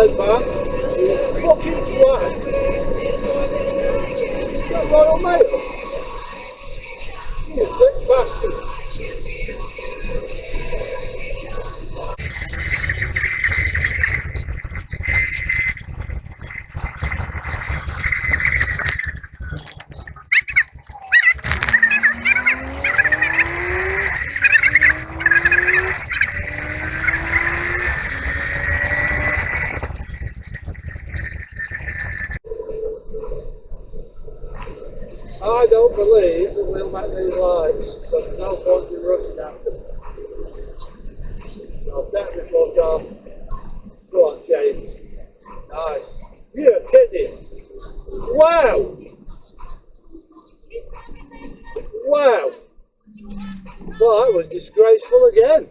red back. You fucking twat. That Royal Mail? You thick bastard. I don't believe that we'll make these lights, so there's no point in rushing after them. So definitely fuck off. Go on, James. Nice. You're kidding. Wow! Wow! Well, that was disgraceful again.